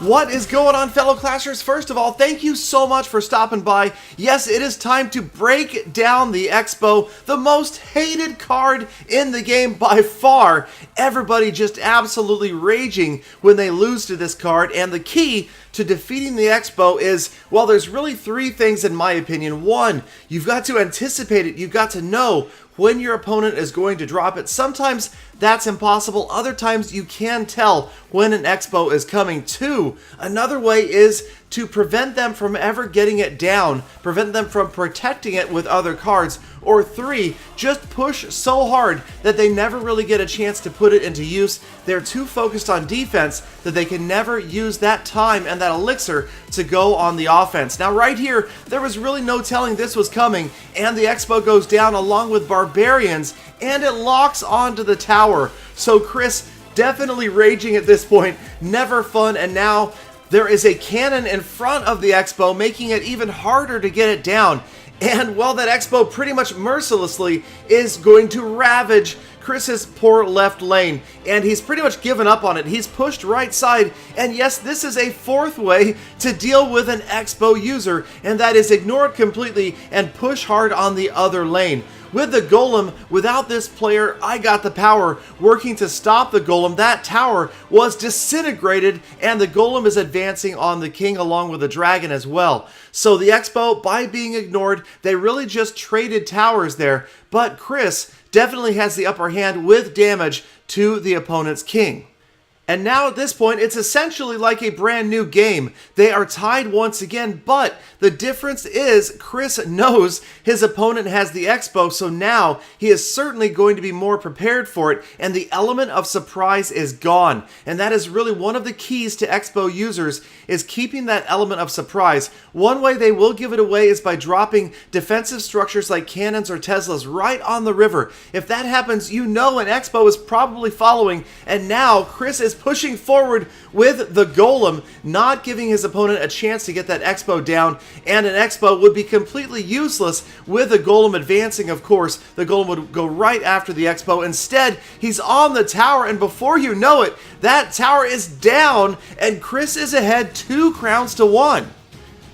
What is going on, fellow Clashers? First of all, thank you so much for stopping by. Yes, it is time to break down the Expo, the most hated card in the game by far. Everybody just absolutely raging when they lose to this card, and the key to defeating the Expo is, well, there's really three things in my opinion. One, you've got to anticipate it. You've got to know when your opponent is going to drop it. Sometimes that's impossible. Other times you can tell when an Expo is coming. Two, another way is to prevent them from ever getting it down, prevent them from protecting it with other cards. Or three, just push so hard that they never really get a chance to put it into use. They're too focused on defense that they can never use that time and that elixir to go on the offense. Now right here, there was really no telling this was coming, and the Expo goes down along with Barbarians, and it locks onto the tower. So Chris definitely raging at this point, never fun, and now there is a cannon in front of the Expo, making it even harder to get it down. And, well, that Expo pretty much mercilessly is going to ravage Chris's poor left lane, and he's pretty much given up on it. He's pushed right side, and yes, this is a fourth way to deal with an Expo user, and that is ignore it completely and push hard on the other lane. With the Golem, without this player, I got the power working to stop the Golem. That tower was disintegrated, and the Golem is advancing on the King along with the Dragon as well. So the Expo, by being ignored, they really just traded towers there, but Chris definitely has the upper hand with damage to the opponent's King. And now at this point, it's essentially like a brand new game. They are tied once again, but the difference is Chris knows his opponent has the Expo, so now he is certainly going to be more prepared for it, and the element of surprise is gone. And that is really one of the keys to Expo users, is keeping that element of surprise. One way they will give it away is by dropping defensive structures like cannons or Teslas right on the river. If that happens, you know an Expo is probably following, and now Chris is pushing forward with the Golem, not giving his opponent a chance to get that Expo down, and an Expo would be completely useless with the Golem advancing, of course. The Golem would go right after the Expo. Instead, he's on the tower, and before you know it, that tower is down, and Chris is ahead 2 crowns to 1.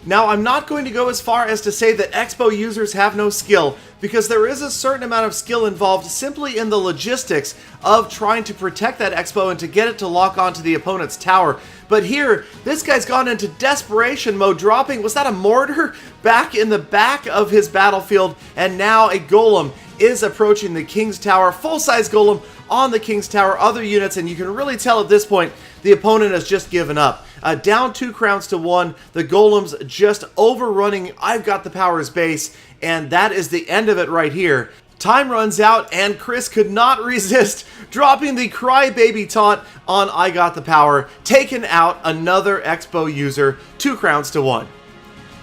Now, I'm not going to go as far as to say that Expo users have no skill, because there is a certain amount of skill involved simply in the logistics of trying to protect that Expo and to get it to lock onto the opponent's tower. But here, this guy's gone into desperation mode, dropping, was that a mortar? Back in the back of his battlefield, and now a Golem is approaching the King's Tower, full-size Golem on the King's Tower, other units, and you can really tell at this point the opponent has just given up. Down 2 crowns to 1, the Golem's just overrunning I've Got the Power's base, and that is the end of it right here. Time runs out, and Chris could not resist dropping the crybaby taunt on I Got the Power, taking out another Expo user, 2 crowns to 1.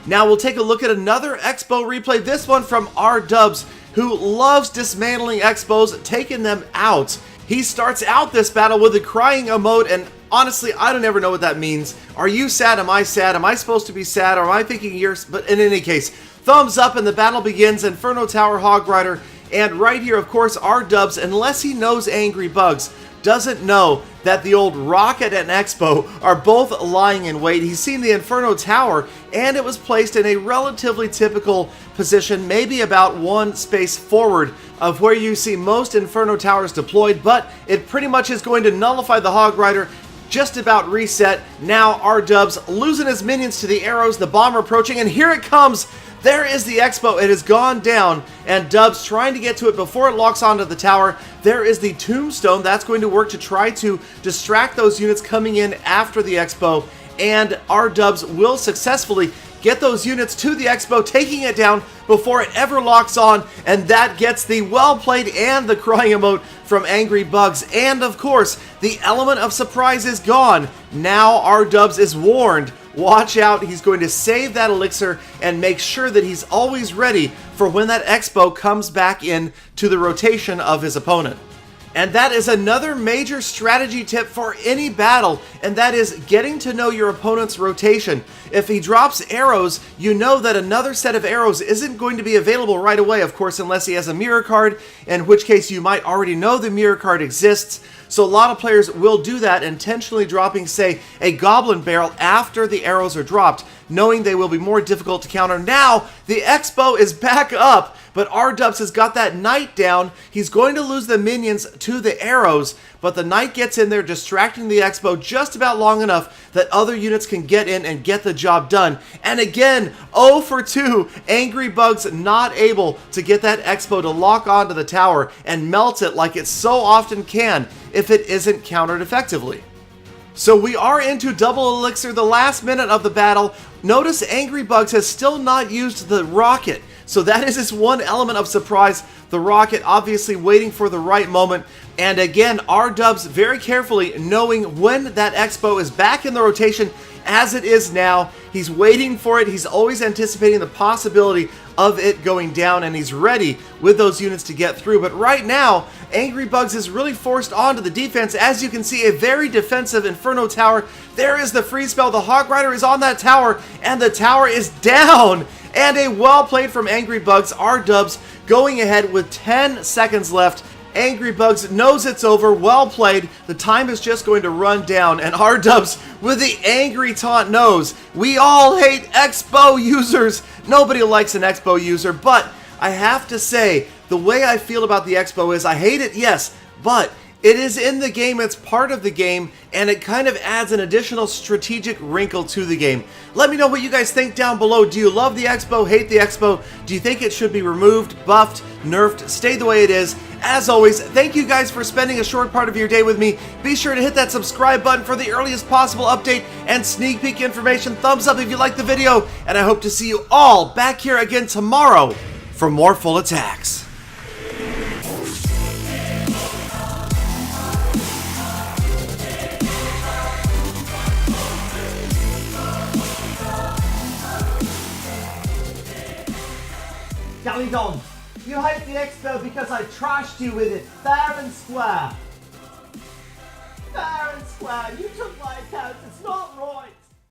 Now we'll take a look at another Expo replay, this one from R-Dubs, who loves dismantling Expos, taking them out. He starts out this battle with a crying emote, and honestly, I don't ever know what that means. Are you sad? Am I sad? Am I supposed to be sad? Or am I thinking you're... But in any case, thumbs up and the battle begins. Inferno Tower, Hog Rider, and right here, of course, R-Dubs, unless he knows Angry Bugs, doesn't know that the old Rocket and Expo are both lying in wait. He's seen the Inferno Tower, and it was placed in a relatively typical position, maybe about 1 space forward of where you see most Inferno Towers deployed, but it pretty much is going to nullify the Hog Rider, just about reset. Now R-Dubs losing his minions to the arrows, the bomber approaching, and here it comes! There is the Expo, it has gone down, and Dubs trying to get to it before it locks onto the tower. There is the Tombstone, that's going to work to try to distract those units coming in after the Expo, and R-Dubs will successfully get those units to the Expo, taking it down before it ever locks on, and that gets the well played and the crying emote from Angry Bugs, and of course, the element of surprise is gone. Now R-Dubs is warned. Watch out, he's going to save that elixir and make sure that he's always ready for when that Expo comes back in to the rotation of his opponent. And that is another major strategy tip for any battle, and that is getting to know your opponent's rotation. If he drops arrows, you know that another set of arrows isn't going to be available right away, of course, unless he has a mirror card, in which case you might already know the mirror card exists. So a lot of players will do that, intentionally dropping, say, a goblin barrel after the arrows are dropped, knowing they will be more difficult to counter. Now, the Expo is back up, but R-Dubs has got that knight down. He's going to lose the minions to the arrows, but the knight gets in there, distracting the Expo just about long enough that other units can get in and get the job done. And again, 0 for 2, Angry Bugs not able to get that Expo to lock onto the tower and melt it like it so often can if it isn't countered effectively. So we are into double elixir, the last minute of the battle. Notice Angry Bugs has still not used the rocket. So that is his one element of surprise. The rocket obviously waiting for the right moment. And again, R-Dubs very carefully knowing when that Expo is back in the rotation as it is now. He's waiting for it. He's always anticipating the possibility of it going down, and he's ready with those units to get through. But right now, Angry Bugs is really forced onto the defense. As you can see, a very defensive Inferno Tower. There is the freeze spell. The Hog Rider is on that tower, and the tower is down. And a well played from Angry Bugs. R-Dubs going ahead with 10 seconds left. Angry Bugs knows it's over. Well played. The time is just going to run down. And R-Dubs with the angry taunt knows we all hate Expo users. Nobody likes an Expo user. But I have to say, the way I feel about the Expo is I hate it, yes, but it is in the game, it's part of the game, and it kind of adds an additional strategic wrinkle to the game. Let me know what you guys think down below. Do you love the Expo, hate the Expo? Do you think it should be removed, buffed, nerfed, stay the way it is? As always, thank you guys for spending a short part of your day with me. Be sure to hit that subscribe button for the earliest possible update and sneak peek information. Thumbs up if you liked the video, and I hope to see you all back here again tomorrow for more full attacks. Gallydon, you hate the Expo because I trashed you with it, fair and square. Fair and square, you took my account, it's not right.